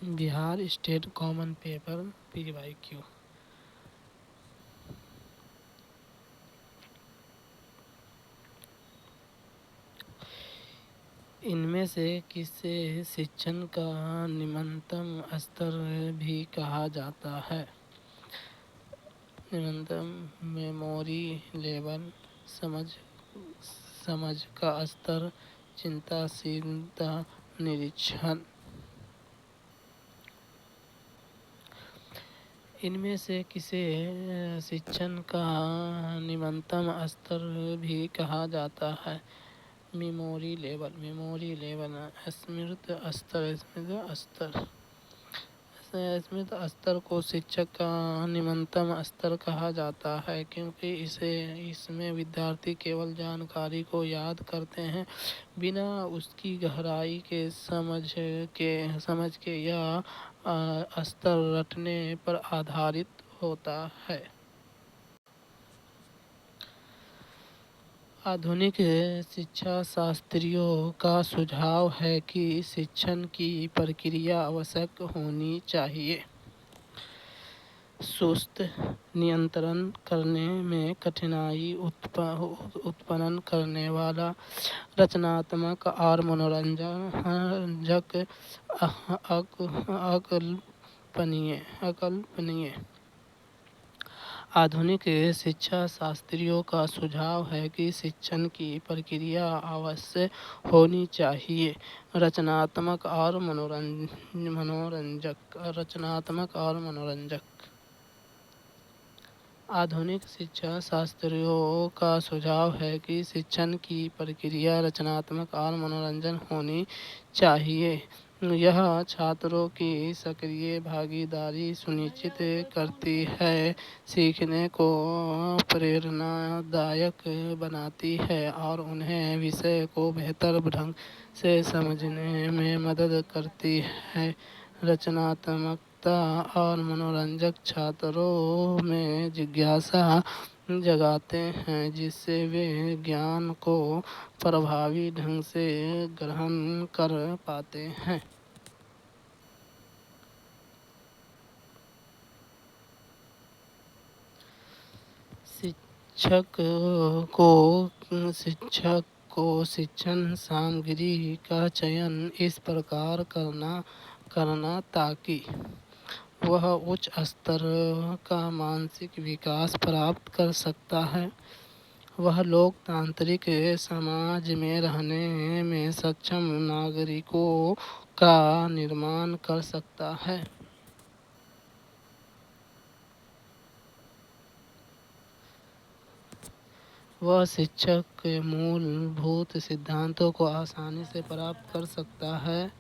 Bihar state common paper PYQ। इनमें से किसे शिक्षण का निम्नतम स्तर भी कहा जाता है? निम्नतम मेमोरी लेवल, समझ समझ का स्तर, चिंताशीलता, निरीक्षण। इनमें से किसे शिक्षण का निम्नतम स्तर भी कहा जाता है? मेमोरी लेवल, स्मृत स्तर को शिक्षक का निम्नतम स्तर कहा जाता है, क्योंकि इसमें विद्यार्थी केवल जानकारी को याद करते हैं, बिना उसकी गहराई के समझ के या स्तर रटने पर आधारित होता है। आधुनिक शिक्षा शास्त्रियों का सुझाव है कि शिक्षण की प्रक्रिया आवश्यक होनी चाहिए। सुस्त नियंत्रण करने में कठिनाई उत्पन्न करने वाला, रचनात्मक और मनोरंजक, अकल्पनीय। आधुनिक शिक्षा शास्त्रियों का सुझाव है कि शिक्षण की प्रक्रिया अवश्य होनी चाहिए, रचनात्मक और मनोरंजक। आधुनिक शिक्षा शास्त्रियों का सुझाव है कि शिक्षण की प्रक्रिया रचनात्मक और मनोरंजन होनी चाहिए। यह छात्रों की सक्रिय भागीदारी सुनिश्चित करती है, सीखने को प्रेरणादायक बनाती है और उन्हें विषय को बेहतर ढंग से समझने में मदद करती है। रचनात्मकता और मनोरंजक छात्रों में जिज्ञासा जगाते हैं, जिससे वे ज्ञान को प्रभावी ढंग से ग्रहण कर पाते हैं। शिक्षक को शिक्षण सामग्री का चयन इस प्रकार करना ताकि वह उच्च स्तर का मानसिक विकास प्राप्त कर सकता है। वह लोकतांत्रिक समाज में रहने में सक्षम नागरिकों का निर्माण कर सकता है। वह शिक्षक के मूलभूत सिद्धांतों को आसानी से प्राप्त कर सकता है।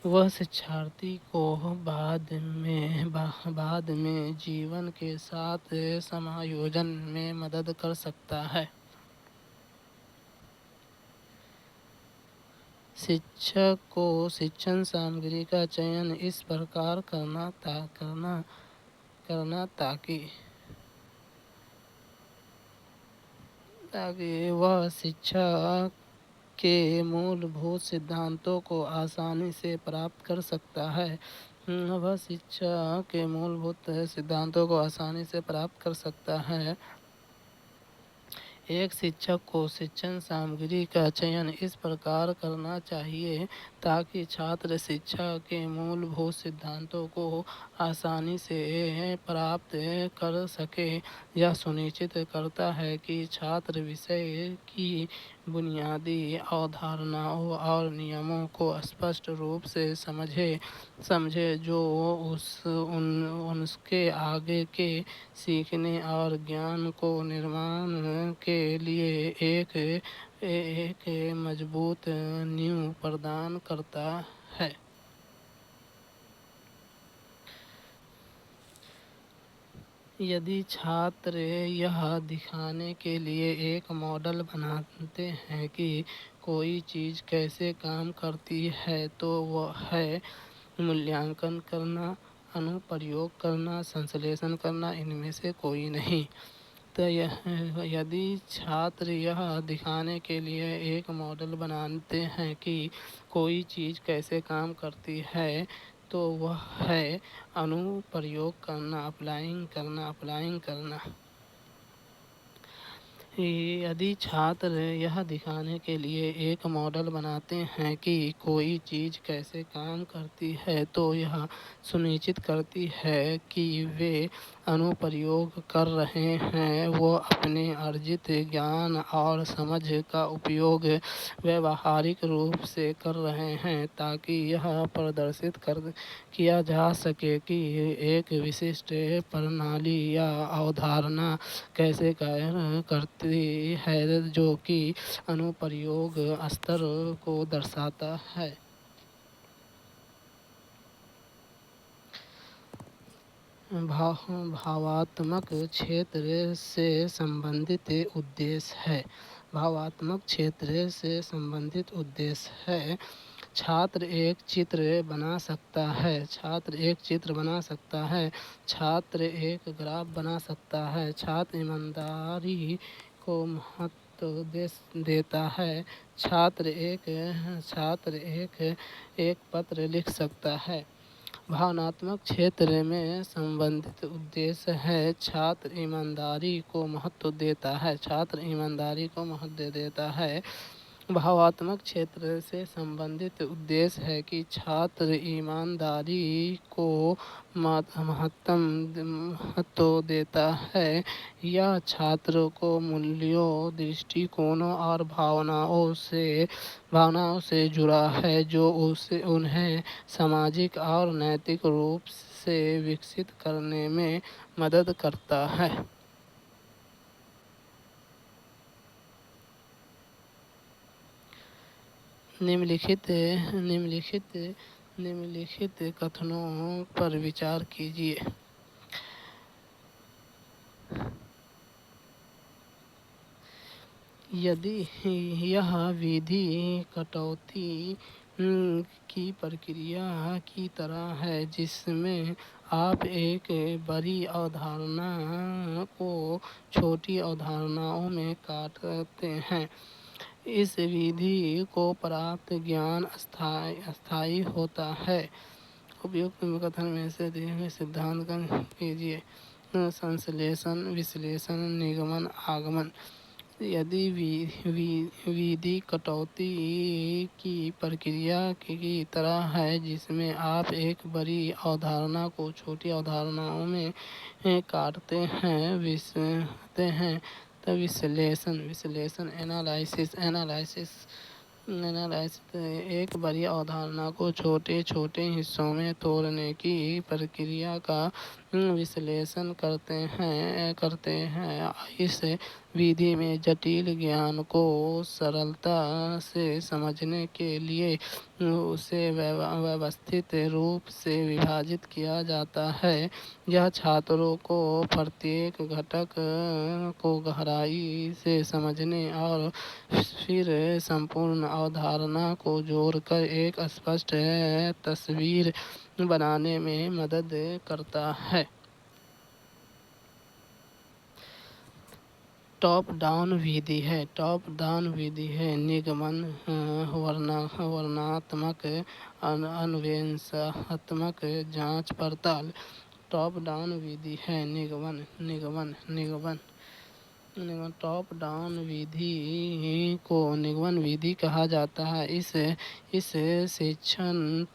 वह शिक्षार्थी को बाद में जीवन के साथ समायोजन में मदद कर सकता है। शिक्षक को शिक्षण सामग्री का चयन इस प्रकार करना ताकि वह शिक्षा के मूलभूत सिद्धांतों को आसानी से प्राप्त कर सकता है। वह शिक्षा के मूलभूत सिद्धांतों को आसानी से प्राप्त कर सकता है। एक शिक्षक को शिक्षण सामग्री का चयन इस प्रकार करना चाहिए ताकि छात्र शिक्षा के मूलभूत सिद्धांतों को आसानी से प्राप्त कर सके। यह सुनिश्चित करता है कि छात्र विषय की बुनियादी अवधारणाओं और नियमों को स्पष्ट रूप से समझे, जो उनके आगे के सीखने और ज्ञान को निर्माण के लिए एक मजबूत नींव प्रदान करता है। यदि छात्र यह दिखाने के लिए एक मॉडल बनाते हैं कि कोई चीज़ कैसे काम करती है, तो वह है मूल्यांकन करना, अनुप्रयोग करना, संश्लेषण करना, इनमें से कोई नहीं। यदि छात्र यह दिखाने के लिए एक मॉडल बनाते हैं कि कोई चीज़ कैसे काम करती है, तो वह है अनुप्रयोग करना, अप्लाइंग करना। यदि छात्र यह दिखाने के लिए एक मॉडल बनाते हैं कि कोई चीज़ कैसे काम करती है, तो यह सुनिश्चित करती है कि वे अनुप्रयोग कर रहे हैं, वो अपने अर्जित ज्ञान और समझ का उपयोग व्यावहारिक रूप से कर रहे हैं, ताकि यह प्रदर्शित किया जा सके कि एक विशिष्ट प्रणाली या अवधारणा कैसे कार्य करती है, जो कि अनुप्रयोग स्तर को दर्शाता है। भावात्मक क्षेत्र से संबंधित उद्देश्य है। भावात्मक क्षेत्र से संबंधित उद्देश्य है। छात्र एक चित्र बना सकता है। छात्र एक ग्राफ बना सकता है। छात्र ईमानदारी को महत्व देता है। छात्र एक पत्र लिख सकता है। भावनात्मक क्षेत्र में संबंधित उद्देश्य है। छात्र ईमानदारी को महत्व देता है। भावात्मक क्षेत्र से संबंधित उद्देश्य है कि छात्र ईमानदारी को महत्व देता है। यह छात्र को मूल्यों, दृष्टिकोणों और भावनाओं से जुड़ा है, जो उन्हें सामाजिक और नैतिक रूप से विकसित करने में मदद करता है। निम्नलिखित कथनों पर विचार कीजिए। यदि यह विधि कटौती की प्रक्रिया की तरह है, जिसमें आप एक बड़ी अवधारणा को छोटी अवधारणाओं में काटते हैं, इस विधि को प्राप्त ज्ञान अस्थायी होता है। उपयुक्त कथन में से दिए हुए सिद्धांत का कीजिए। संश्लेषण, विश्लेषण, निगमन, आगमन। यदि विधि कटौती की प्रक्रिया की तरह है, जिसमें आप एक बड़ी अवधारणा को छोटी अवधारणाओं में काटते हैं, तब विश्लेषण एनालिसिस एक बड़ी अवधारणा को छोटे छोटे हिस्सों में तोड़ने की प्रक्रिया का विश्लेषण करते हैं। इस विधि में जटिल ज्ञान को सरलता से समझने के लिए उसे व्यवस्थित रूप से विभाजित किया जाता है। यह छात्रों को प्रत्येक घटक को गहराई से समझने और फिर संपूर्ण अवधारणा को जोड़कर एक स्पष्ट तस्वीर बनाने में मदद करता है। टॉप डाउन विधि है। निगमन, वर्णनात्मक, अन्वेषणात्मक, जांच पड़ताल। टॉप डाउन विधि है। निगमन टॉप डाउन विधि को निगमन विधि कहा जाता है। इस शिक्षण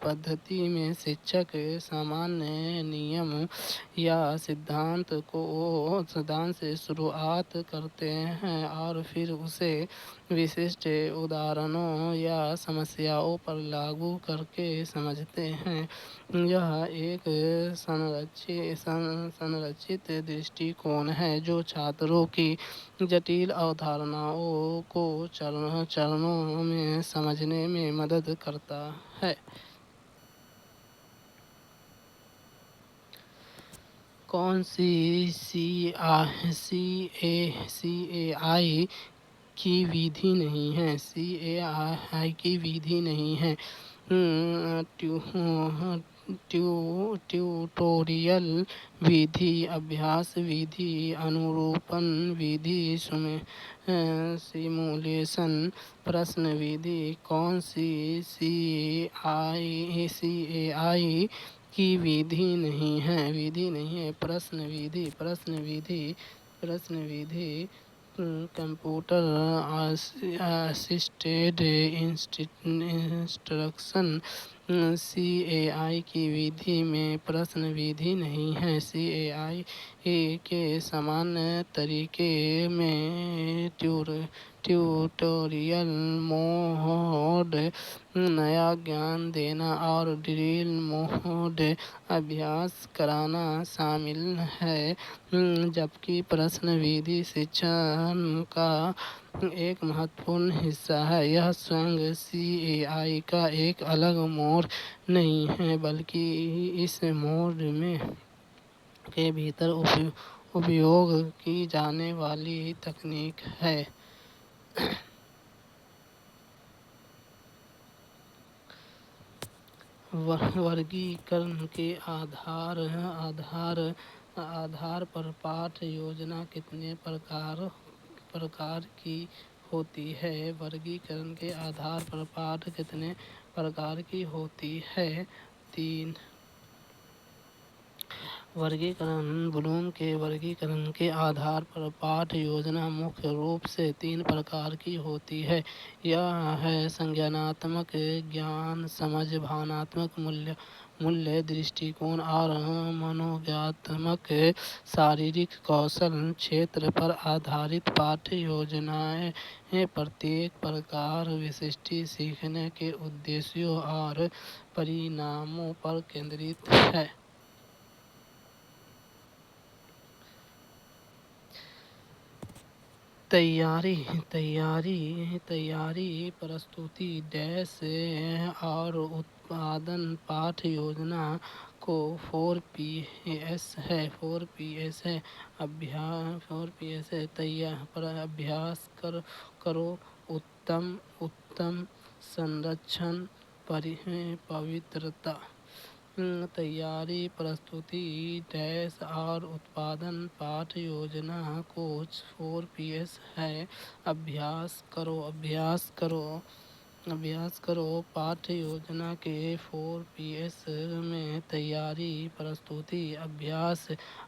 पद्धति में शिक्षक सामान्य नियम या सिद्धांत से शुरुआत करते हैं और फिर उसे विशिष्ट उदाहरणों या समस्याओं पर लागू करके समझते हैं। यह एक संरचित दृष्टिकोण है, जो छात्रों की जटिल अवधारणाओं को चरणों में समझने में मदद करता है। कौन सी CAI की विधि नहीं है? ट्यूटोरियल विधि, अभ्यास विधि, अनुरूपण विधि, सिमुलेशन प्रश्न विधि। कौन सी CAI की विधि नहीं है। प्रश्न विधि कंप्यूटर असिस्टेड इंस्ट्रक्शन। CAI की विधि में प्रश्न विधि नहीं है। CAI के सामान्य तरीके में ट्यूटोरियल मोड, नया ज्ञान देना, और ड्रिल मोड, अभ्यास कराना शामिल है। जबकि प्रश्न विधि शिक्षण का एक महत्वपूर्ण हिस्सा है। यह स्वयं CAI का एक अलग मोड नहीं है, बल्कि इस मोड में के भीतर उपयोग की जाने वाली तकनीक है। वर्गीकरण के आधार पर पाठ योजना कितने प्रकार की होती है। वर्गीकरण के आधार पर पाठ कितने प्रकार की होती है। 3 वर्गीकरण। ब्लूम के वर्गीकरण के आधार पर पाठ योजना मुख्य रूप से 3 प्रकार की होती है। यह है संज्ञानात्मक ज्ञान समझ, भावनात्मक मूल्य दृष्टिकोण, और मनोज्ञानात्मक शारीरिक कौशल क्षेत्र पर आधारित पाठ योजनाएं। प्रत्येक प्रकार विशिष्ट सीखने के उद्देश्यों और परिणामों पर केंद्रित है। तैयारी प्रस्तुति और उत्पादन पाठ योजना को 4Ps है। 4Ps है। अभ्यास करो, उत्तम संरक्षण, पवित्रता। तैयारी प्रस्तुति और उत्पादन पाठ योजना को 4Ps है। अभ्यास करो पाठ योजना के 4Ps में तैयारी, प्रस्तुति, अभ्यास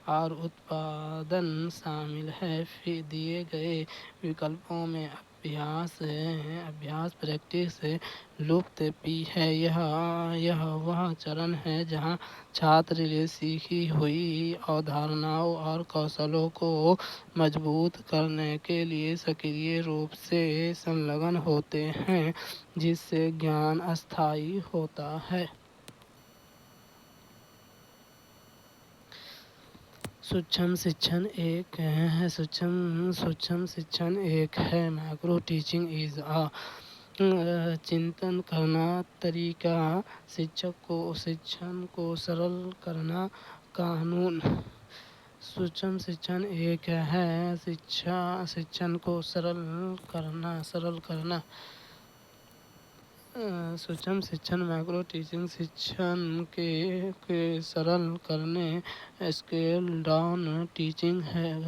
और उत्पादन शामिल है। फिर दिए गए विकल्पों में अभ्यास प्रैक्टिस लुप्त पी है। यह वह चरण है जहाँ छात्र सीखी हुई अवधारणाओं और कौशलों को मजबूत करने के लिए सक्रिय रूप से संलग्न होते हैं, जिससे ज्ञान अस्थायी होता है। सूक्ष्म शिक्षण एक है। माइक्रो टीचिंग इज चिंतन करना तरीका, शिक्षण को सरल करना कानून। सूक्ष्म शिक्षण एक है। शिक्षण को सरल करना। सूक्ष्म शिक्षण माइक्रो टीचिंग शिक्षण के सरल करने स्केल डाउन टीचिंग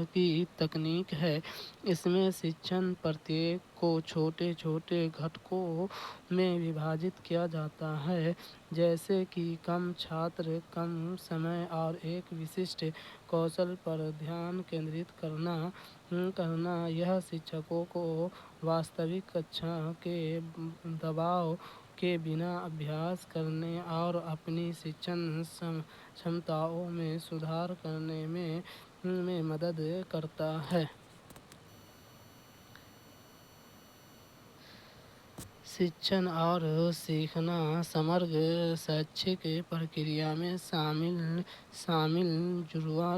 की तकनीक है। इसमें शिक्षण प्रत्येक को छोटे छोटे घटकों में विभाजित किया जाता है, जैसे कि कम छात्र, कम समय और एक विशिष्ट कौशल पर ध्यान केंद्रित करना। यह शिक्षकों को वास्तविक कक्षा के दबाव के बिना अभ्यास करने और अपनी शिक्षण क्षमताओं में सुधार करने में मदद करता है। शिक्षण और सीखना समग्र शैक्षिक प्रक्रिया में शामिल जुड़वा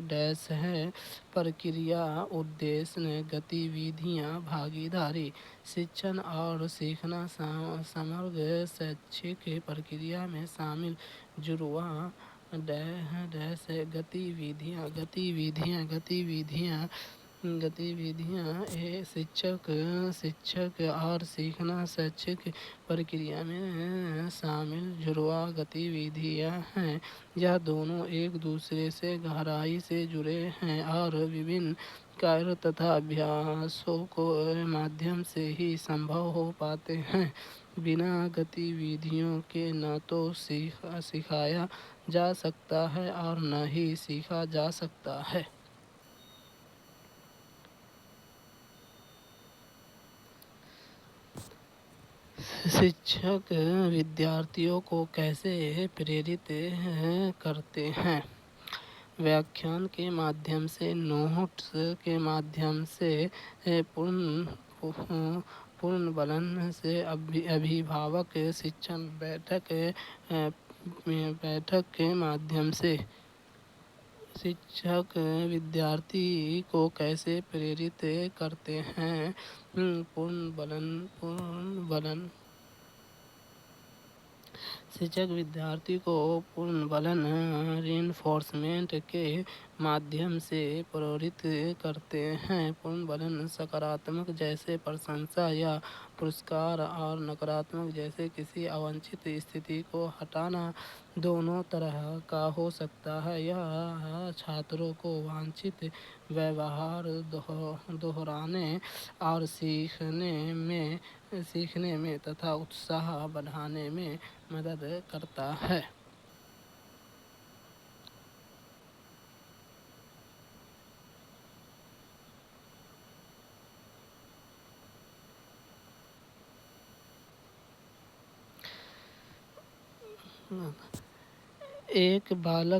है। प्रक्रिया, उद्देश्य, गतिविधियाँ, भागीदारी। शिक्षण और सीखना समग्र शैक्षिक प्रक्रिया में शामिल जुड़वा है। गतिविधियाँ गतिविधियाँ शिक्षक और सीखना शैक्षिक प्रक्रिया में शामिल जुड़वा गतिविधियाँ हैं। यह दोनों एक दूसरे से गहराई से जुड़े हैं और विभिन्न कार्यों तथा अभ्यासों के माध्यम से ही संभव हो पाते हैं। बिना गतिविधियों के न तो सिखाया जा सकता है और न ही सीखा जा सकता है। शिक्षक विद्यार्थियों को कैसे प्रेरित करते हैं? व्याख्यान के माध्यम से, नोट्स के माध्यम से, पूर्णबलन से, अभिभावक शिक्षण बैठक के माध्यम से। शिक्षक विद्यार्थी को कैसे प्रेरित करते हैं? पूर्णबलन शिक्षक विद्यार्थी को पूर्णबलन रीइंफोर्समेंट के माध्यम से प्रेरित करते हैं। पूर्णबलन सकारात्मक जैसे प्रशंसा या पुरस्कार और नकारात्मक जैसे किसी अवांछित स्थिति को हटाना दोनों तरह का हो सकता है। यह छात्रों को वांछित व्यवहार दोहराने और सीखने में तथा उत्साह बढ़ाने में मदद करता है। एक बाल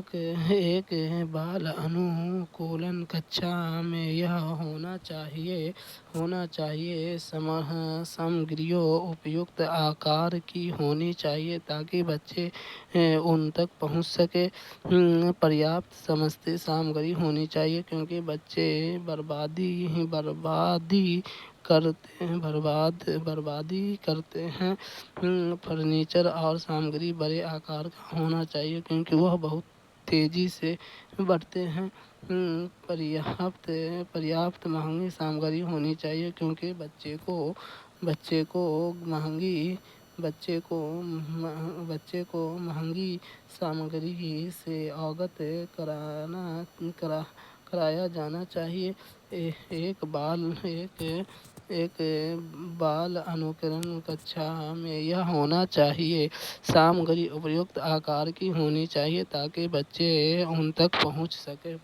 अनुकूलन कक्षा में यह होना चाहिए सामग्रियों उपयुक्त आकार की होनी चाहिए ताकि बच्चे उन तक पहुंच सके। पर्याप्त समझते सामग्री होनी चाहिए क्योंकि बच्चे बर्बादी करते हैं। फर्नीचर और सामग्री बड़े आकार का होना चाहिए क्योंकि वह बहुत तेजी से बढ़ते हैं। पर्याप्त महंगी सामग्री होनी चाहिए क्योंकि बच्चे को महंगी सामग्री से अवगत कराया जाना चाहिए। एक बाल अनुकरण कक्षा में यह होना चाहिए सामग्री उपयुक्त आकार की होनी चाहिए ताकि बच्चे उन तक पहुंच सके।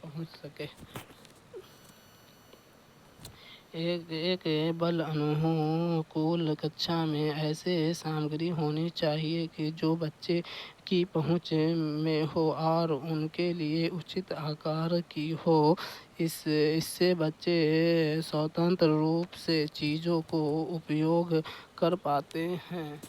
एक बाल अनुकूल कक्षा में ऐसे सामग्री होनी चाहिए कि जो बच्चे की पहुंच में हो और उनके लिए उचित आकार की हो। इससे बच्चे स्वतंत्र रूप से चीज़ों को उपयोग कर पाते हैं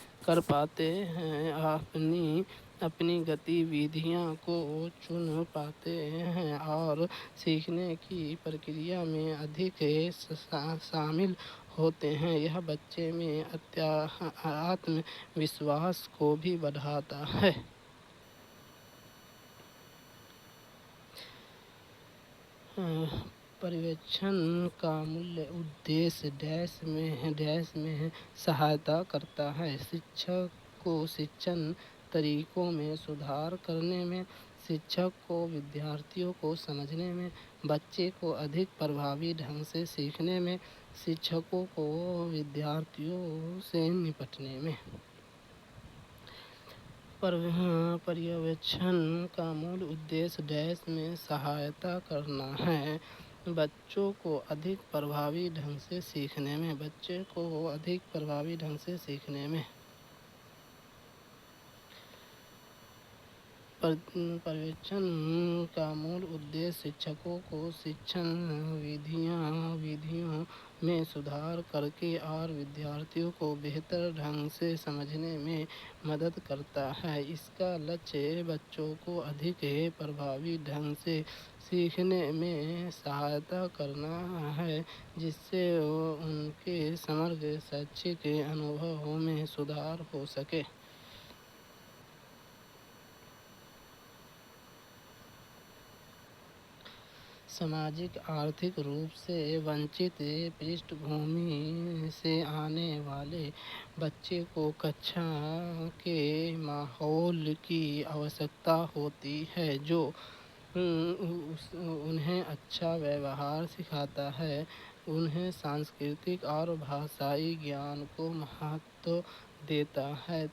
अपनी गतिविधियों को चुन पाते हैं और सीखने की प्रक्रिया में अधिक शामिल होते हैं। यह बच्चे में आत्मविश्वास को भी बढ़ाता है। पर्यवेक्षण का मूल उद्देश्य डैश में सहायता करता है। शिक्षक को शिक्षण तरीकों में सुधार करने में, शिक्षक को विद्यार्थियों को समझने में, बच्चे को अधिक प्रभावी ढंग से सीखने में, शिक्षकों को विद्यार्थियों से निपटने में। पर्यवेक्षण का मूल उद्देश्य डैश में सहायता करना है। बच्चों को अधिक प्रभावी ढंग से सीखने में। पर्यवेक्षण का मूल उद्देश्य शिक्षकों को शिक्षण विधियों में सुधार करके और विद्यार्थियों को बेहतर ढंग से समझने में मदद करता है। इसका लक्ष्य बच्चों को अधिक प्रभावी ढंग से सीखने में सहायता करना है जिससे उनके समग्र शैक्षिक अनुभव में सुधार हो सके। सामाजिक आर्थिक रूप से वंचित पृष्ठभूमि से आने वाले बच्चे को कक्षा के माहौल की आवश्यकता होती है जो उन्हें अच्छा व्यवहार सिखाता है, उन्हें सांस्कृतिक और भाषाई ज्ञान को महत्व देता है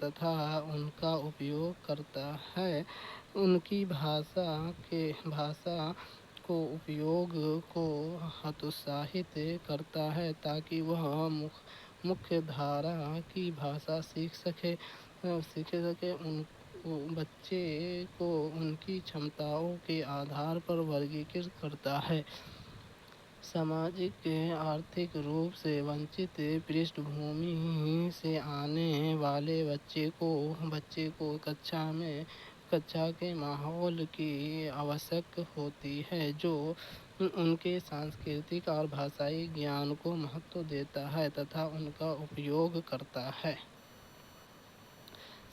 तथा उनका उपयोग करता है। उनकी भाषा को उपयोग को हतोत्साहित करता है ताकि वह मुख्य धारा की भाषा सीख सके। बच्चे को उनकी क्षमताओं के आधार पर वर्गीकृत करता है। सामाजिक आर्थिक रूप से वंचित पृष्ठभूमि से आने वाले बच्चे को कक्षा के माहौल की आवश्यकता होती है जो उनके सांस्कृतिक और भाषाई ज्ञान को महत्व देता है तथा उनका उपयोग करता है।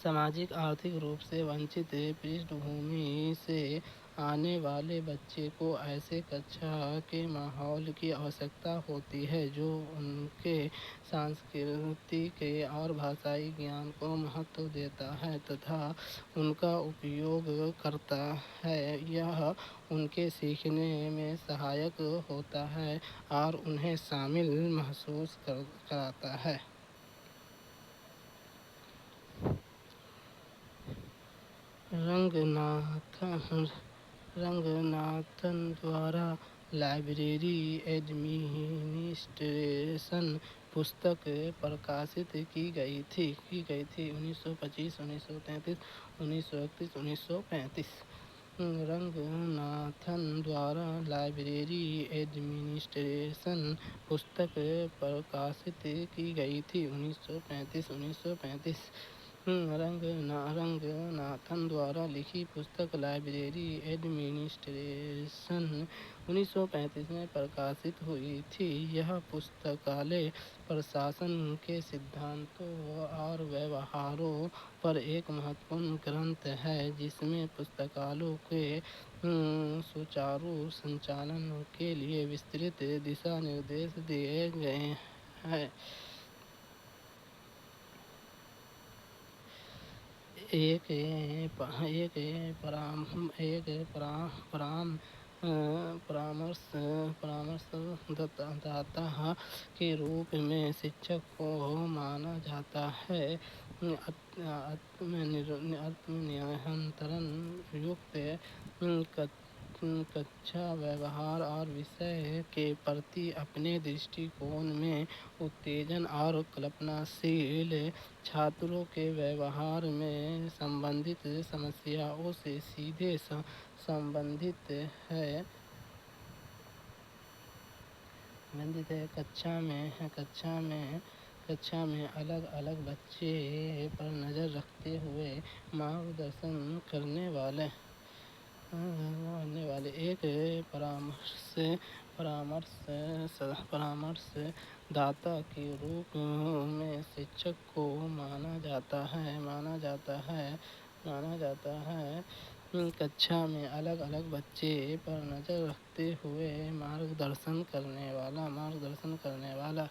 सामाजिक आर्थिक रूप से वंचित पृष्ठभूमि से आने वाले बच्चे को ऐसे कक्षा के माहौल की आवश्यकता होती है जो उनके सांस्कृतिक और भाषाई ज्ञान को महत्व देता है तथा उनका उपयोग करता है। यह उनके सीखने में सहायक होता है और उन्हें शामिल महसूस कराता है। रंगनाथन द्वारा लाइब्रेरी एडमिनिस्ट्रेशन पुस्तक प्रकाशित की गई थी 1925, 1933, 1931, 1935। रंगनाथन द्वारा लाइब्रेरी एडमिनिस्ट्रेशन पुस्तक प्रकाशित की गई थी 1935। रंगनाथन द्वारा लिखी पुस्तक लाइब्रेरी एडमिनिस्ट्रेशन 1935 में प्रकाशित हुई थी। यह पुस्तकालय प्रशासन के सिद्धांतों और व्यवहारों पर एक महत्वपूर्ण ग्रंथ है जिसमें पुस्तकालयों के सुचारू संचालन के लिए विस्तृत दिशा निर्देश दिए गए हैं। एक परामर्शदाता के रूप में शिक्षक को माना जाता है। आत्मनियंत्रण युक्त कक्षा व्यवहार और विषय के प्रति अपने दृष्टिकोण में उत्तेजन और कल्पनाशील छात्रों के व्यवहार में संबंधित समस्याओं से सीधे संबंधित है। कक्षा में अलग अलग बच्चे पर नजर रखते हुए मार्गदर्शन करने वाले एक परामर्शदाता के रूप में शिक्षक को माना जाता है। कक्षा में अलग अलग बच्चे पर नजर रखते हुए मार्गदर्शन करने वाला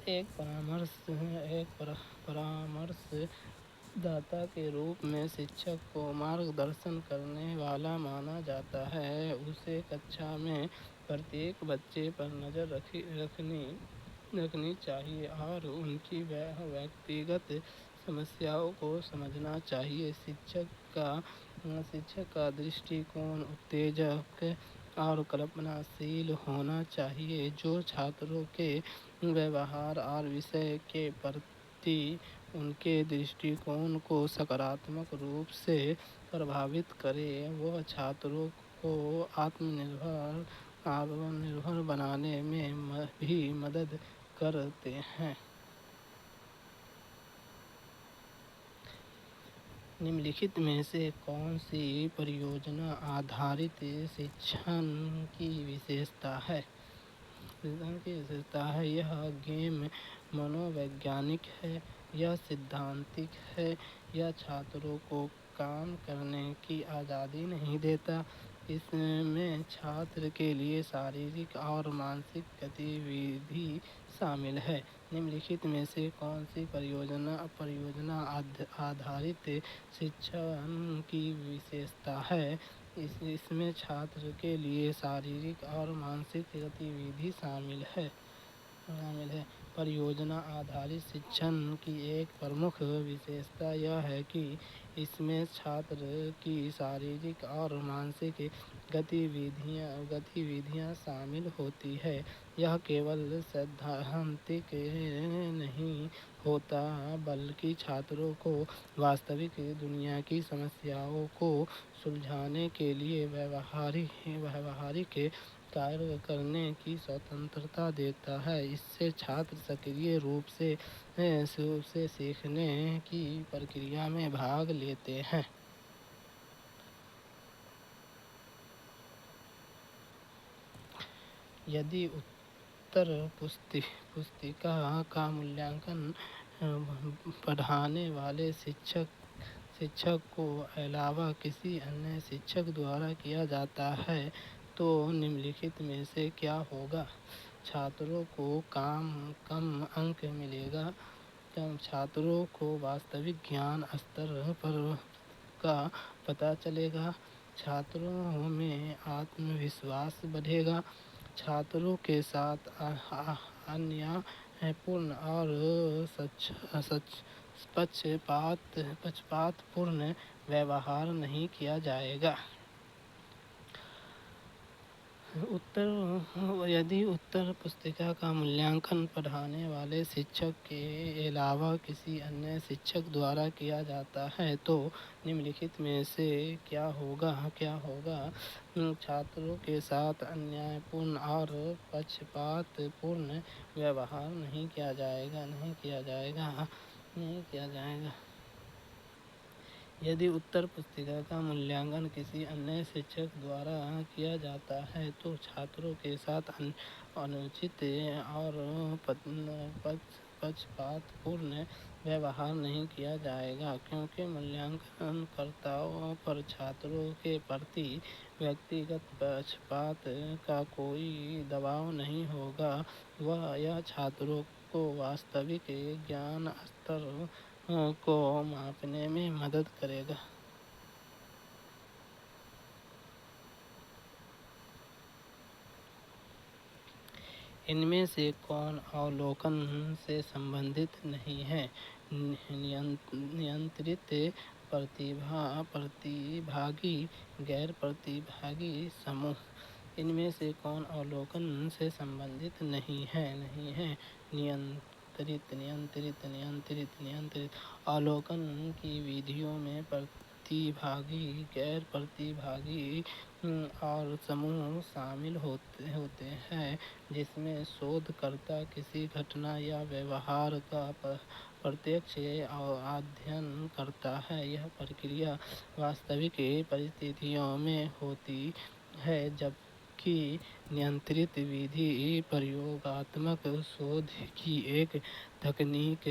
एक परामर्शदाता के रूप में शिक्षक को मार्गदर्शन करने वाला माना जाता है। उसे कक्षा में प्रत्येक बच्चे पर नजर रखनी चाहिए और उनकी व्यक्तिगत समस्याओं को समझना चाहिए। शिक्षक का दृष्टिकोण उत्तेजक और कल्पनाशील होना चाहिए जो छात्रों के व्यवहार और विषय के प्रति उनके दृष्टिकोण को सकारात्मक रूप से प्रभावित करे। वह छात्रों को आत्मनिर्भर बनाने में भी मदद करते हैं। निम्नलिखित में से कौन सी परियोजना आधारित शिक्षण की विशेषता है? यह गेम मनोवैज्ञानिक है, यह सिद्धांतिक है, यह छात्रों को काम करने की आज़ादी नहीं देता, इसमें छात्र के लिए शारीरिक और मानसिक गतिविधि शामिल है। निम्नलिखित में से कौन सी परियोजना आधारित शिक्षण की विशेषता है? इसमें छात्र के लिए शारीरिक और मानसिक गतिविधि शामिल है। परियोजना आधारित शिक्षण की एक प्रमुख विशेषता यह है कि इसमें छात्र की शारीरिक और मानसिक गतिविधियाँ शामिल होती है। यह केवल सैद्धांतिक नहीं होता, बल्कि छात्रों को वास्तविक दुनिया की समस्याओं को सुलझाने के लिए व्यावहारिक कार्य करने की स्वतंत्रता देता है। इससे छात्र सक्रिय रूप से सीखने की प्रक्रिया में भाग लेते हैं। यदि उत्तर पुस्तिका का मूल्यांकन पढ़ाने वाले शिक्षक को अलावा किसी अन्य शिक्षक द्वारा किया जाता है तो निम्नलिखित में से क्या होगा? छात्रों को कम अंक मिलेगा। छात्रों को वास्तविक ज्ञान स्तर का पता चलेगा। छात्रों में आत्मविश्वास बढ़ेगा। छात्रों के साथ अन्यायपूर्ण और पक्षपातपूर्ण व्यवहार नहीं किया जाएगा। यदि उत्तर पुस्तिका का मूल्यांकन पढ़ाने वाले शिक्षक के अलावा किसी अन्य शिक्षक द्वारा किया जाता है तो निम्नलिखित में से क्या होगा? छात्रों के साथ अन्यायपूर्ण और पक्षपातपूर्ण व्यवहार नहीं किया जाएगा। यदि उत्तर पुस्तिका का मूल्यांकन किसी अन्य शिक्षक द्वारा किया जाता है तो छात्रों के साथ अनुचित और पक्षपातपूर्ण व्यवहार नहीं किया जाएगा, क्योंकि मूल्यांकनकर्ताओं पर छात्रों के प्रति व्यक्तिगत पक्षपात का कोई दबाव नहीं होगा। यह छात्रों को वास्तविक ज्ञान स्तर को मापने में मदद करेगा। इनमें से कौन अवलोकन से संबंधित नहीं है? नियंत्रित प्रतिभागी गैर प्रतिभागी समूह। इनमें से कौन अवलोकन से संबंधित नहीं है? नियंत्रित अवलोकन की विधियों में प्रतिभागी गैर प्रतिभागी और समूह शामिल होते हैं, जिसमें शोधकर्ता किसी घटना या व्यवहार का प्रत्यक्ष अध्ययन करता है। यह प्रक्रिया वास्तविक परिस्थितियों में होती है, जबकि नियंत्रित विधि प्रयोगात्मक शोध की एक तकनीक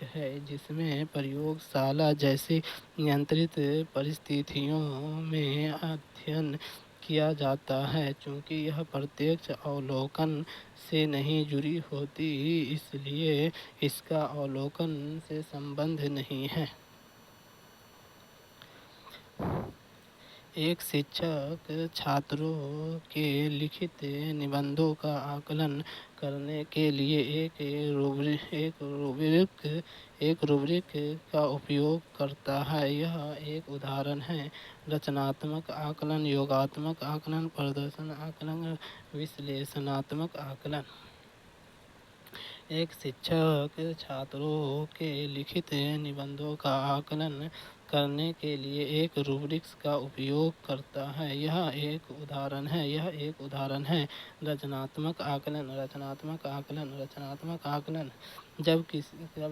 है, जिसमें प्रयोगशाला जैसी नियंत्रित परिस्थितियों में अध्ययन किया जाता है। चूँकि यह प्रत्यक्ष अवलोकन से नहीं जुड़ी होती, इसलिए इसका अवलोकन से संबंध नहीं है। एक शिक्षक छात्रों के लिखित निबंधों का आकलन करने के लिए एक रूब्रिक का उपयोग करता है। यह एक उदाहरण है। रचनात्मक आकलन, योगात्मक आकलन, प्रदर्शन आकलन, विश्लेषणात्मक आकलन। एक शिक्षक छात्रों के लिखित निबंधों का आकलन करने के लिए एक रूब्रिक्स का उपयोग करता है। यह एक उदाहरण है। रचनात्मक आकलन जब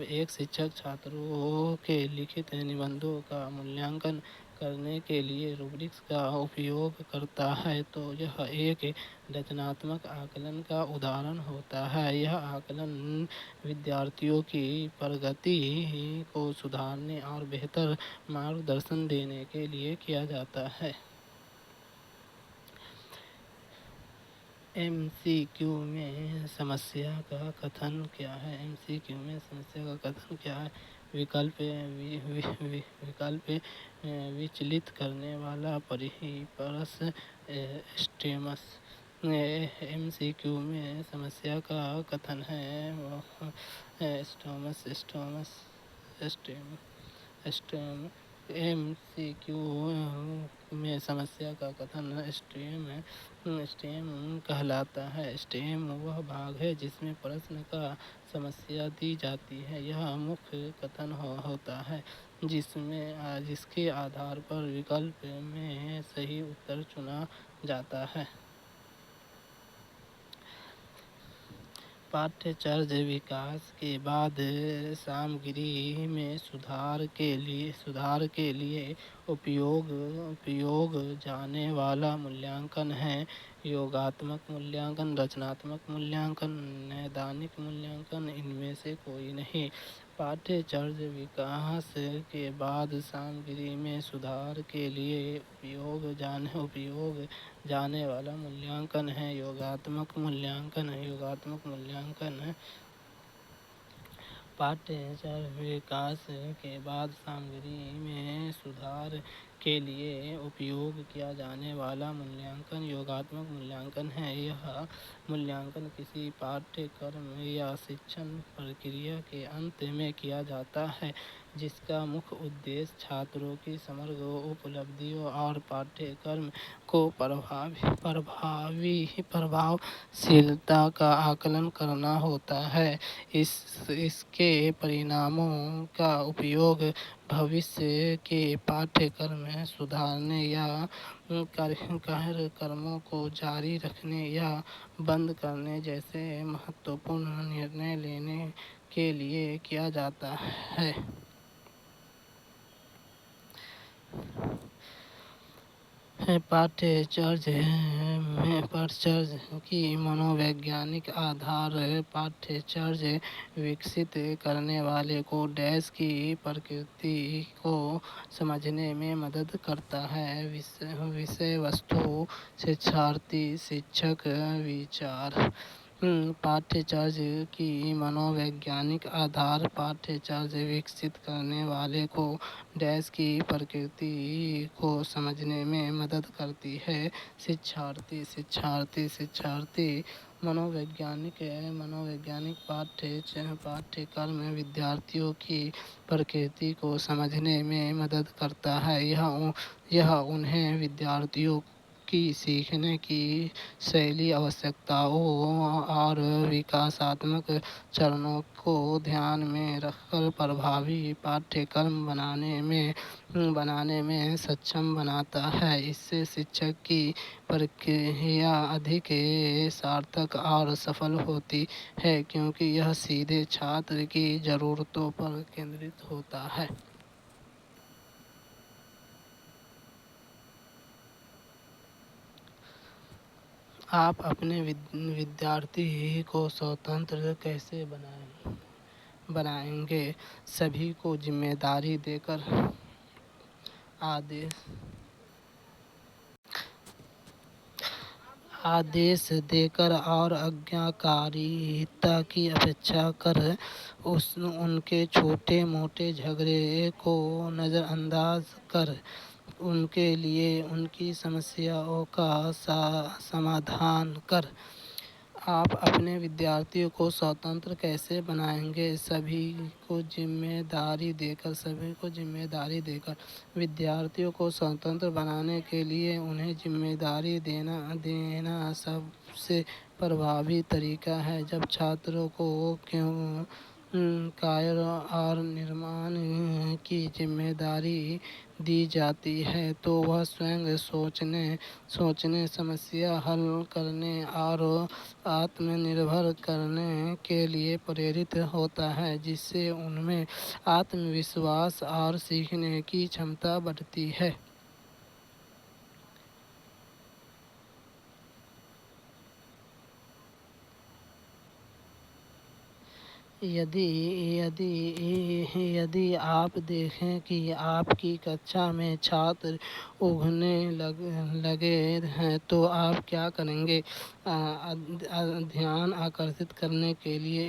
एक शिक्षक छात्रों के लिखित निबंधों का मूल्यांकन करने के लिए रूब्रिक्स का उपयोग करता है तो यह एक रचनात्मक आकलन का उदाहरण होता है। यह आकलन विद्यार्थियों की प्रगति को सुधारने और बेहतर मार्गदर्शन देने के लिए किया जाता है। एमसीक्यू में समस्या का कथन क्या है? एमसीक्यू में समस्या का कथन क्या है? विकल्प विचलित करने वाला परिपर्स स्टेमस। एमसीक्यू में समस्या का कथन है स्टोमस स्टोमस स्टेम स्टेम एमसीक्यू में समस्या का कथन स्टेम कहलाता है। स्टेम वह भाग है जिसमें प्रश्न का समस्या दी जाती है। यह मुख्य कथन होता है जिसके आधार पर विकल्प में सही उत्तर चुना जाता है। पाठ्यचर्या विकास के बाद सामग्री में सुधार के लिए उपयोग जाने वाला मूल्यांकन है योगात्मक मूल्यांकन, रचनात्मक मूल्यांकन, नैदानिक मूल्यांकन। इनमें से कोई नहीं। पाठ्यचर्या विकास के बाद सामग्री में सुधार के लिए उपयोग जाने वाला मूल्यांकन है योगात्मक मूल्यांकन। पाठ्यचर्या विकास के बाद सामग्री में सुधार के लिए उपयोग किया जाने वाला मूल्यांकन योगात्मक मूल्यांकन है। यह मूल्यांकन किसी पाठ्यक्रम या शिक्षण प्रक्रिया के अंत में किया जाता है, जिसका मुख्य उद्देश्य छात्रों की समग्र उपलब्धियों और पाठ्यक्रम को प्रभावशीलता का आकलन करना होता है। इसके परिणामों का उपयोग भविष्य के पाठ्यक्रम सुधारने या कार्यक्रमों को जारी रखने या बंद करने जैसे महत्वपूर्ण निर्णय लेने के लिए किया जाता है। पाठ्यचर्या की मनोवैज्ञानिक आधार। पाठ्यचर्या विकसित करने वाले को डैश की प्रकृति को समझने में मदद करता है। विषय वस्तु, शिक्षार्थी, शिक्षक, विचार। पाठ्यचर्या की मनोवैज्ञानिक आधार। पाठ्यचर्या विकसित करने वाले को डैश की प्रकृति को समझने में मदद करती है। शिक्षार्थी मनोवैज्ञानिक पाठ्यक्रम विद्यार्थियों की प्रकृति को समझने में मदद करता है। यह उन्हें विद्यार्थियों की सीखने की शैली, आवश्यकताओं और विकासात्मक चरणों को ध्यान में रखकर प्रभावी पाठ्यक्रम बनाने में सक्षम बनाता है। इससे शिक्षक की प्रक्रिया अधिक सार्थक और सफल होती है, क्योंकि यह सीधे छात्र की जरूरतों पर केंद्रित होता है। आप अपने विद्यार्थी को स्वतंत्र कैसे बनाएंगे? सभी को जिम्मेदारी देकर, आदेश देकर और आज्ञाकारिता की अपेक्षा कर उनके छोटे मोटे झगड़े को नज़रअंदाज कर उनके लिए उनकी समस्याओं का समाधान कर। आप अपने विद्यार्थियों को स्वतंत्र कैसे बनाएंगे? सभी को जिम्मेदारी देकर। विद्यार्थियों को स्वतंत्र बनाने के लिए उन्हें जिम्मेदारी देना सबसे प्रभावी तरीका है। जब छात्रों को कार्य और निर्माण की जिम्मेदारी दी जाती है तो वह स्वयं सोचने, समस्या हल करने और आत्मनिर्भर करने के लिए प्रेरित होता है, जिससे उनमें आत्मविश्वास और सीखने की क्षमता बढ़ती है। यदि यदि यदि आप देखें कि आपकी कक्षा में छात्र ऊँघने लगे हैं तो आप क्या करेंगे? ध्यान आकर्षित करने के लिए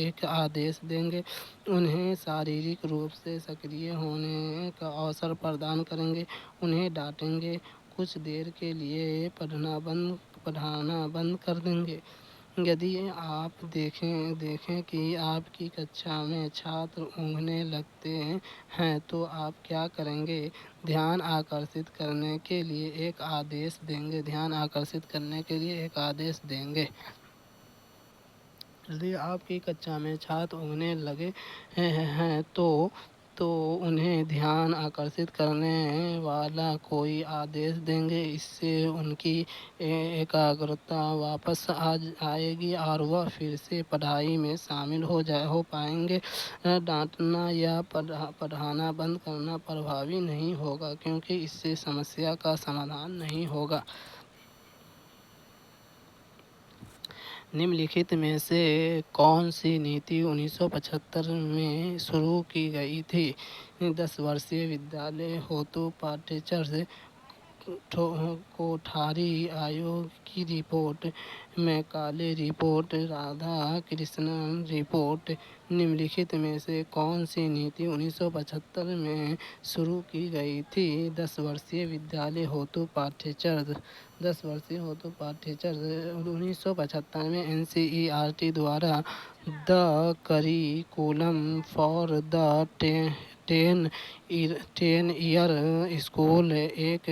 एक आदेश देंगे, उन्हें शारीरिक रूप से सक्रिय होने का अवसर प्रदान करेंगे, उन्हें डांटेंगे, कुछ देर के लिए पढ़ाना बंद कर देंगे। यदि आप देखें कि आपकी कक्षा में छात्र ऊँघने लगते हैं तो आप क्या करेंगे? ध्यान आकर्षित करने के लिए एक आदेश देंगे, ध्यान आकर्षित करने के लिए एक आदेश देंगे। यदि आपकी कक्षा में छात्र ऊँघने लगे हैं तो उन्हें ध्यान आकर्षित करने वाला कोई आदेश देंगे। इससे उनकी एकाग्रता वापस आएगी और वह फिर से पढ़ाई में शामिल हो पाएंगे। डांटना या पढ़ाना बंद करना प्रभावी नहीं होगा, क्योंकि इससे समस्या का समाधान नहीं होगा। निम्नलिखित में से कौन सी नीति 1975 में शुरू की गई थी? 10 वर्षीय विद्यालय हेतु पाठ्यचर्या कोठारी आयोग की report, Macaulay report, Radhakrishnan report. निम्नलिखित में से कौन सी नीति 1975 में शुरू की गई थी? 10 वर्षीय विद्यालय हेतु पाठ्यचर्या 10 वर्षीय हेतु पाठ्यचर्या 1975 में NCERT द्वारा the curriculum for the 10 year school एक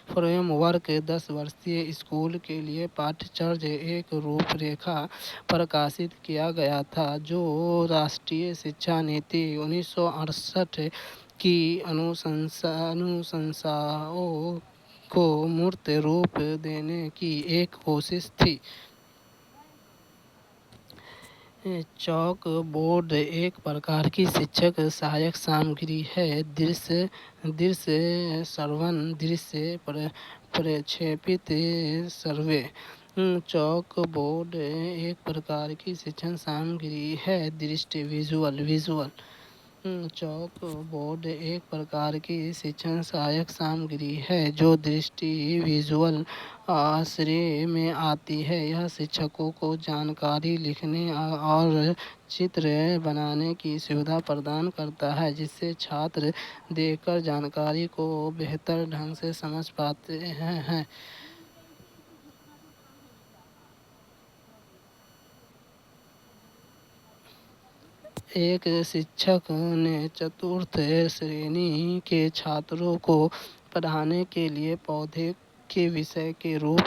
फ्रेमवर्क 10 वर्षीय स्कूल के लिए पाठ्यचर्या एक रूपरेखा प्रकाशित किया गया था, जो राष्ट्रीय शिक्षा नीति 1968 की अनुशंसाओं को मूर्त रूप देने की एक कोशिश थी। चॉक बोर्ड एक प्रकार की शिक्षक सहायक सामग्री है। दृश्य श्रवण, दृश्य प्रक्षेपित सर्वे। चॉक बोर्ड एक प्रकार की शिक्षण सामग्री है। दृष्टि विजुअल। चॉक बोर्ड एक प्रकार की शिक्षण सहायक सामग्री है जो दृष्टि विजुअल आश्रय में आती है। यह शिक्षकों को जानकारी लिखने और चित्र बनाने की सुविधा प्रदान करता है, जिससे छात्र देखकर जानकारी को बेहतर ढंग से समझ पाते हैं। एक शिक्षक ने चतुर्थ श्रेणी के छात्रों को पढ़ाने के लिए पौधे के विषय के रूप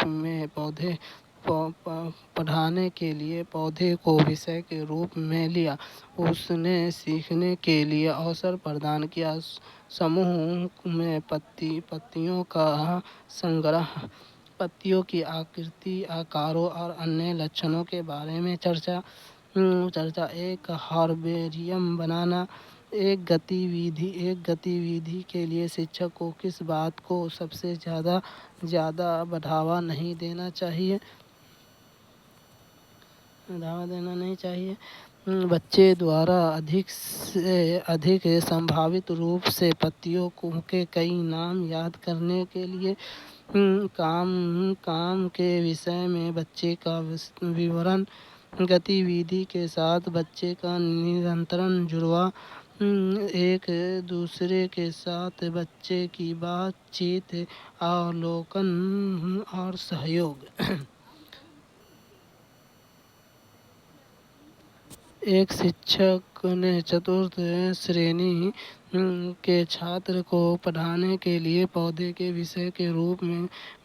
में लिया। उसने सीखने के लिए अवसर प्रदान किया। समूह में पत्तियों का संग्रह, पत्तियों की आकृति, आकारों और अन्य लक्षणों के बारे में चर्चा। एक हर्बेरियम बनाना। एक गतिविधि के लिए शिक्षक को किस बात को सबसे ज़्यादा बढ़ावा देना नहीं चाहिए? बच्चे द्वारा अधिक से अधिक संभावित रूप से पत्तियों के कई नाम याद करने के लिए काम के विषय में बच्चे का विवरण, गतिविधि के साथ बच्चे का निरंतर जुड़ाव, एक दूसरे के साथ बच्चे की बातचीत, अवलोकन और सहयोग। एक शिक्षक ने चतुर्थ श्रेणी के छात्र को पढ़ाने के लिए पौधे के विषय के रूप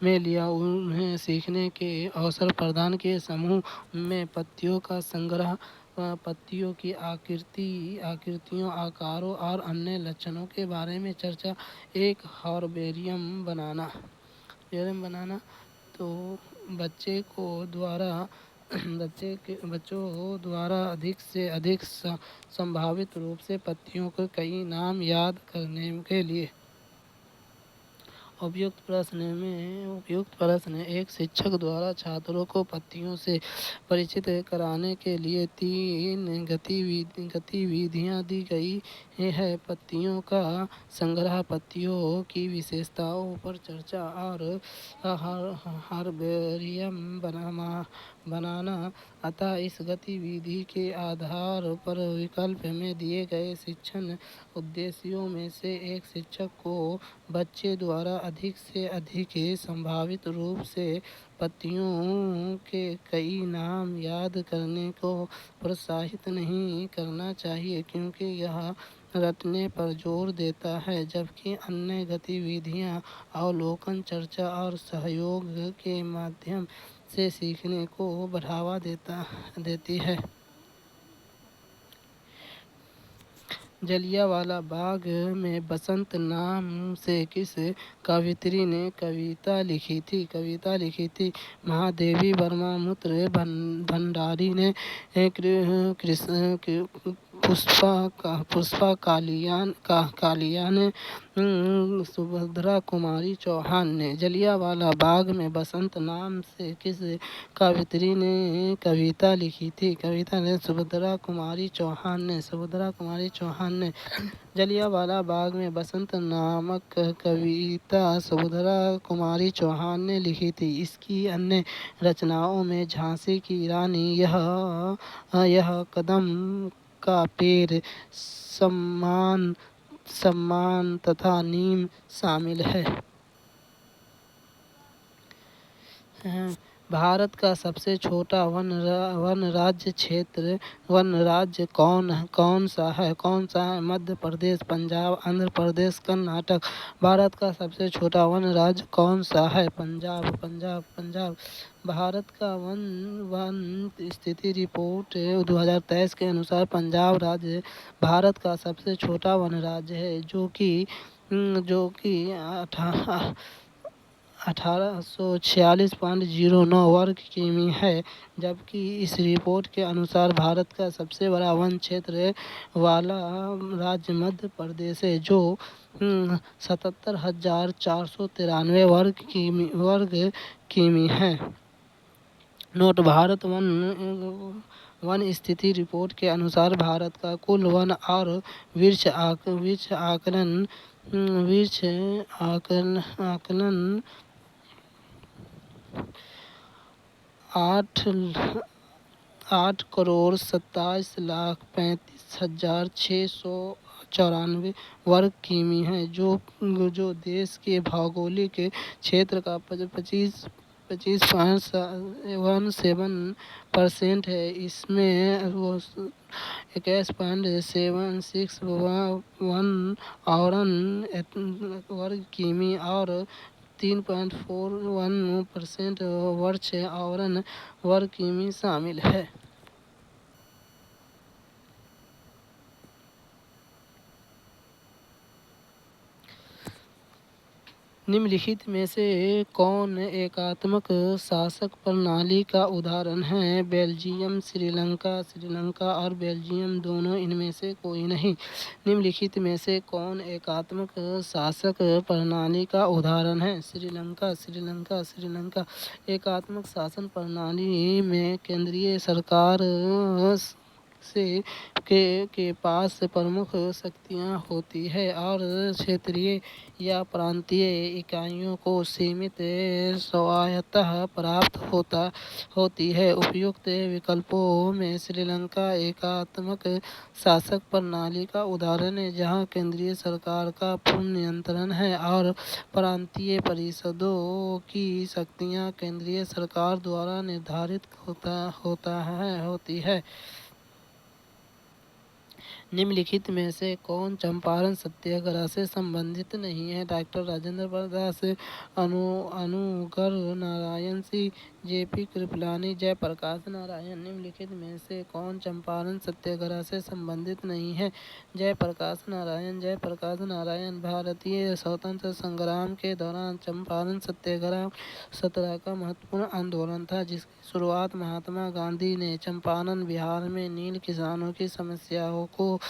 में लिया। उन्हें सीखने के अवसर प्रदान किए। समूह में पत्तियों का संग्रह, पत्तियों की आकृतियों, आकारों और अन्य लक्षणों के बारे में चर्चा। एक हर्बेरियम बनाना। तो बच्चों द्वारा अधिक से अधिक संभावित रूप से पत्तियों के कई नाम याद करने के लिए उपयुक्त प्रश्न एक शिक्षक द्वारा छात्रों को पत्तियों से परिचित कराने के लिए 3 गतिविधियाँ दी गई है। पत्तियों का संग्रह, पत्तियों की विशेषताओं पर चर्चा और हर्बेरियम बनाना। अतः इस गतिविधि के आधार पर विकल्प में दिए गए शिक्षण उद्देश्यों में से एक शिक्षक को बच्चे द्वारा अधिक से अधिक संभावित रूप से पत्तियों के कई नाम याद करने को प्रोत्साहित नहीं करना चाहिए, क्योंकि यह रटने पर जोर देता है, जबकि अन्य गतिविधियां अवलोकन, चर्चा और सहयोग के माध्यम से सीखने को बढ़ावा देती है। जलियांवाला बाग में बसंत नाम से किस कवयित्री ने कविता लिखी थी? महादेवी वर्मा मूत्र भंडारी ने पुष्पा कालिया ने सुभद्रा कुमारी चौहान ने। जलियांवाला बाग में बसंत नाम से किस कवयित्री ने कविता लिखी थी? कविता ने सुभद्रा कुमारी चौहान ने। जलियांवाला बाग में बसंत नामक कविता सुभद्रा कुमारी चौहान ने लिखी थी। इसकी अन्य रचनाओं में झांसी की रानी, यह कदम का पेड़, सम्मान तथा नीम शामिल है। भारत का सबसे छोटा वन राज्य कौन सा है? मध्य प्रदेश, पंजाब, आंध्र प्रदेश, कर्नाटक। भारत का सबसे छोटा वन राज्य कौन सा है? पंजाब। भारत का वन स्थिति रिपोर्ट 2023 के अनुसार पंजाब राज्य भारत का सबसे छोटा वन राज्य है, जो कि 1846.09 वर्ग किमी है, जबकि इस रिपोर्ट के अनुसार भारत का सबसे बड़ा वन क्षेत्र वाला राज्य मध्य प्रदेश है, जो 77,493 वर्ग किमी है। नोट: भारत वन स्थिति रिपोर्ट के अनुसार भारत का कुल वन और वृक्ष आकलन 8,27,35,694 वर्ग किमी है, जो देश के भौगोलिक क्षेत्र का 25.17% है। इसमें 21.761 वर्ग किमी और 3.41% वर्ष आवरण वर्ग किमी शामिल है। निम्नलिखित में से कौन एकात्मक शासक प्रणाली का उदाहरण है? बेल्जियम, श्रीलंका और बेल्जियम दोनों, इनमें से कोई नहीं। निम्नलिखित में से कौन एकात्मक शासक प्रणाली का उदाहरण है? श्रीलंका। एकात्मक शासन प्रणाली में केंद्रीय सरकार के पास प्रमुख शक्तियाँ होती है और क्षेत्रीय या प्रांतीय इकाइयों को सीमित स्वायत्तता प्राप्त होती है। उपयुक्त विकल्पों में श्रीलंका एकात्मक शासक प्रणाली का उदाहरण है, जहां केंद्रीय सरकार का पूर्ण नियंत्रण है और प्रांतीय परिषदों की शक्तियां केंद्रीय सरकार द्वारा निर्धारित होती है। निम्नलिखित में से कौन चंपारण सत्याग्रह से संबंधित नहीं है? Doctor Rajendra Prasad, Anugrah Narayan Singh, JP Kripalani. जयप्रकाश नारायण। निम्नलिखित में से कौन चंपारण सत्याग्रह से संबंधित नहीं है? जयप्रकाश नारायण। जयप्रकाश नारायण भारतीय स्वतंत्रता संग्राम के दौरान चंपारण सत्याग्रह सत्रह का महत्वपूर्ण आंदोलन था, जिसकी शुरुआत महात्मा गांधी ने चंपारण बिहार में नील किसानों की समस्याओं को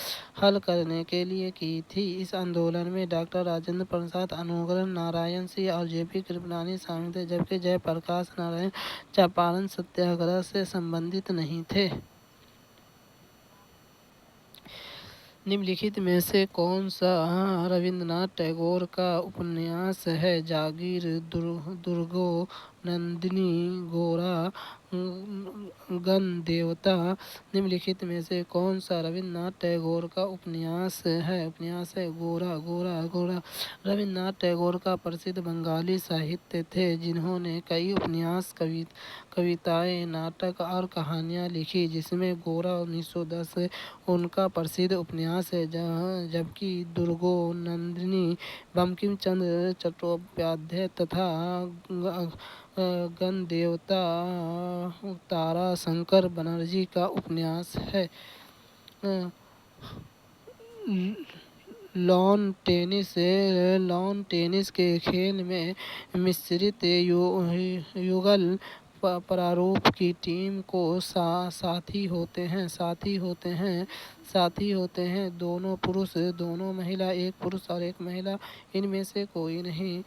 हल करने के लिए की थी। इस आंदोलन में डॉक्टर राजेंद्र प्रसाद, अनुग्रह नारायण सिंह और जेपी कृपलानी शामिल थे, जबकि जयप्रकाश नारायण चंपारण सत्याग्रह से संबंधित नहीं थे। निम्नलिखित में से कौन सा रविन्द्रनाथ टैगोर का उपन्यास है? जागीर, दुर्गो, नंदिनी, गोरा, गणदेवता। निम्नलिखित में से कौन सा रविन्द्रनाथ टैगोर का उपन्यास है? गोरा, गोरा, गोरा। रविन्द्रनाथ टैगोर का प्रसिद्ध बंगाली साहित्य थे, जिन्होंने कई उपन्यास, कविताएं, नाटक और कहानियां लिखी, जिसमें गोरा 1910 उनका प्रसिद्ध उपन्यास है, जबकि दुर्गो, नंदिनी बंकिम चंद्र चट्टोपाध्याय तथा गणदेवता ताराशंकर बनर्जी का उपन्यास है। लॉन टेनिस के खेल में मिश्रित युगल प्रारूप की टीम को साथी होते हैं दोनों पुरुष, दोनों महिला, एक पुरुष और एक महिला, इनमें से कोई नहीं।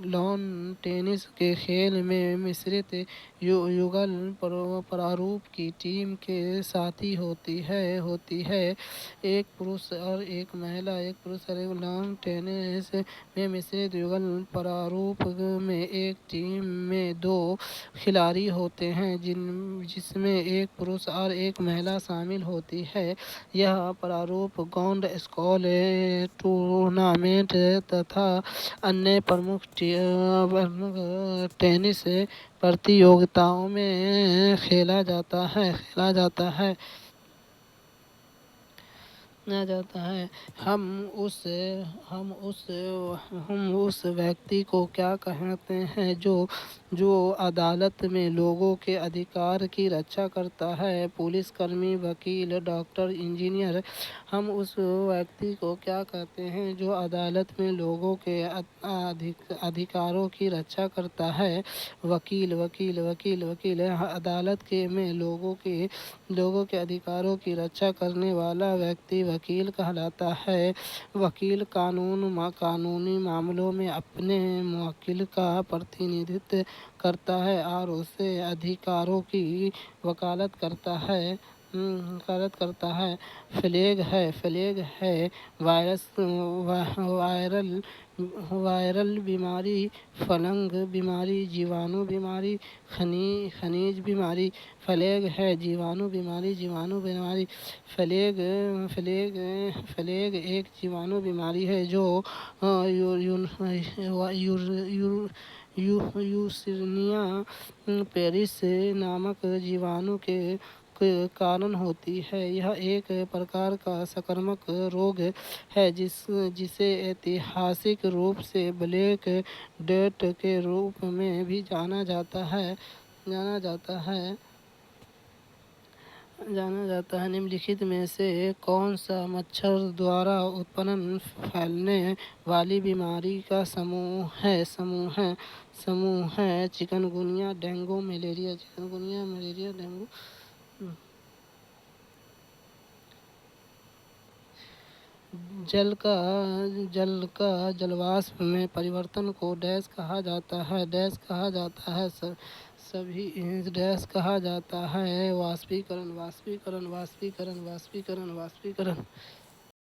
लॉन टेनिस के खेल में मिश्रित युगल प्रारूप की टीम के साथी होती है एक पुरुष और एक महिला, एक पुरुष और एक। लॉन टेनिस में मिश्रित युगल प्रारूप में एक टीम में दो खिलाड़ी होते हैं, जिसमें एक पुरुष और एक महिला शामिल होती है। यह प्रारूप ग्रैंड स्लैम टूर्नामेंट तथा अन्य प्रमुख टेनिस प्रतियोगिताओं में खेला जाता है। हम उस व्यक्ति को क्या कहते हैं जो अदालत में लोगों के अधिकार की रक्षा करता है? पुलिसकर्मी, वकील, डॉक्टर, इंजीनियर। हम उस व्यक्ति को क्या कहते हैं जो अदालत में लोगों के अधिकारों की रक्षा करता है? वकील। अदालत में लोगों के अधिकारों की रक्षा करने वाला व्यक्ति वकील कहलाता है। वकील कानूनी मामलों में अपने मुवक्किल का प्रतिनिधित्व करता है और उसके अधिकारों की वकालत करता है। प्लेग है वायरल बीमारी, फंगल बीमारी, जीवाणु बीमारी, खनिज बीमारी। प्लेग है जीवाणु बीमारी। प्लेग एक जीवाणु बीमारी है जो यूर्सिनिया पेरिस नामक जीवाणु के कारण होती है। यह एक प्रकार का संक्रामक रोग है जिसे ऐतिहासिक रूप से ब्लैक डेथ के रूप में भी जाना जाता है। निम्नलिखित में से कौन सा मच्छर द्वारा उत्पन्न फैलने वाली बीमारी का समूह है? Chikungunya, dengue, malaria. डेंगू। जल का जलवाष्प में परिवर्तन को डैश कहा जाता है। सभी डैश कहा जाता है। वाष्पीकरण।